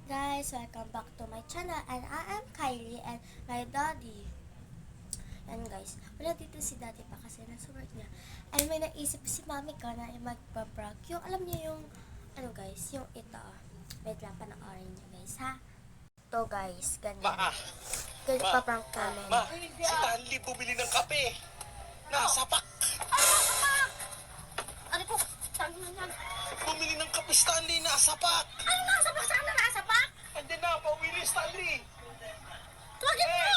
Guys, welcome back to my channel and I am Kylie and my daddy. And guys, wala dito si daddy pa kasi nasa work niya. And may naisip si mami ko na magpa-prank. Yung alam niyo yung, ano guys, yung ito. Wait lang, panoorin niyo guys ha. Ito guys, ganyan. Ganyan pa-prank namin. Si Stanley bumili ng kape. Nasapak. Ano po? Saan mo yan? Bumili ng kape, Stanley. Nasapak. Ano nasapak? Saan na nasapak? Andiyan na, pauwi Stanley. Tawagin mo!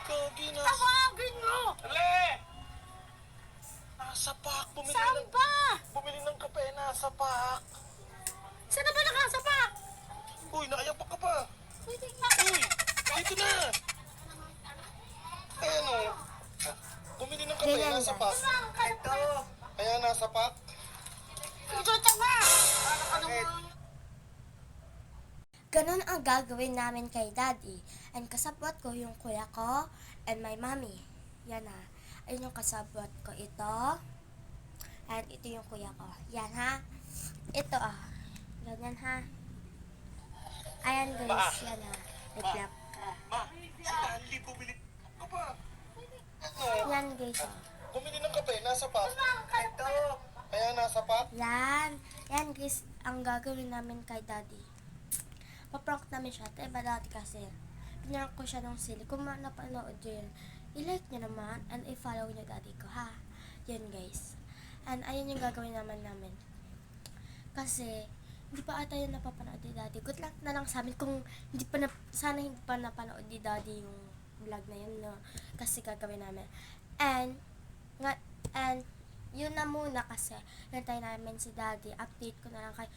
Kagi na. Tawagin mo! Ale! Nasapak. Saan ba? Bumili ng kape. Nasapak. Saan na ba nakasapak? Uy, nakayapak ka pa. Pwede nga. Uy, dito na. Ayan o. Bumili ng kape. Ganyan, Nasapak. Ito. Kaya nasapak. Ito nga. Ano mo? Ganun ang gagawin namin kay daddy. And kasabwat ko yung kuya ko and my mommy. Yan ha. Ayun yung kasabwat ko. Ito. And ito yung kuya ko. Yan ha. Ito Ganyan ha. Ayan guys. Yan ha. Wait lang. Ma, si Stanley bumili ka pa. Ano? Yan guys. Bumili ng kape. Nasapak. Ito. Kaya nasapak. Yan. Yan guys. Ang gagawin namin kay daddy. Paprank namin siya. Diba dati kasi, pinrank ko siya ng sili. Kung napanood nyo yun, i-like nyo naman and i-follow nyo daddy ko, ha? Yan guys. And ayun yung gagawin namin. Kasi, hindi pa ata yun napapanood ni daddy. Good luck na lang sa amin kung sana hindi pa napanood ni daddy yung vlog na yun, no? Kasi gagawin namin. And yun na muna kasi, nantay namin si daddy. Update ko na lang kayo.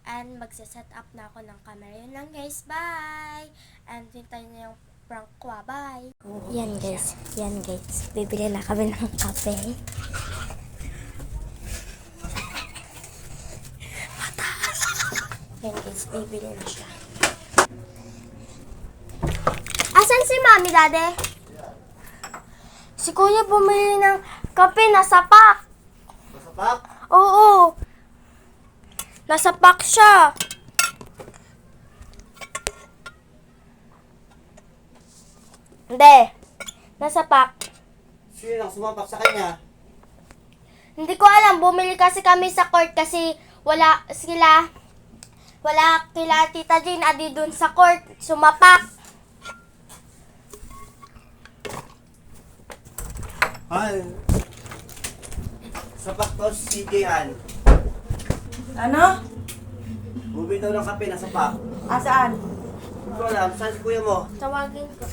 And magse-set up na ako ng camera. Yun lang guys. Bye! And hintayin niyo yung prank ko. Bye! Yan guys. Yan guys. Bibili na kami ng kape. Yan guys. Bibili na siya. Asan si mami, dade? Si kuya bumili ng kape. Nasa pack. Nasapak? Oo. Nasa pack siya. Hindi. Nasa pack. Sino lang sumapak sa kanya? Hindi ko alam. Bumili kasi kami sa court kasi wala kila Tita Jane adi dun sa court. Sumapak. Ay. Sapak to si Jehan. Ano? Bumili daw ng kape na sapak. Asaan? Hindi ko alam, saan si kuya mo? Tawagin ko.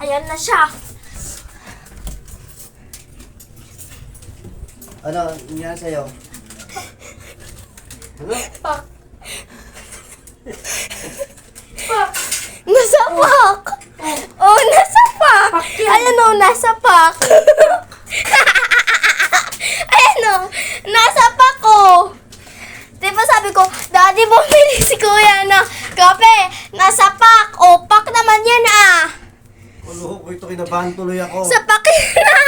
Ayan na siya. Ano, nangyari sa'yo? Ano? Pak. Nasa pack. Oh, nasa pack. Ayan o, nasa pack. Ayan o, nasa pack o. Diba sabi ko, daddy bumili si kuya ng kape. Nasa pack. O, pack naman yan Ulo ko ito, kinabahan tuloy ako. Sa pack na.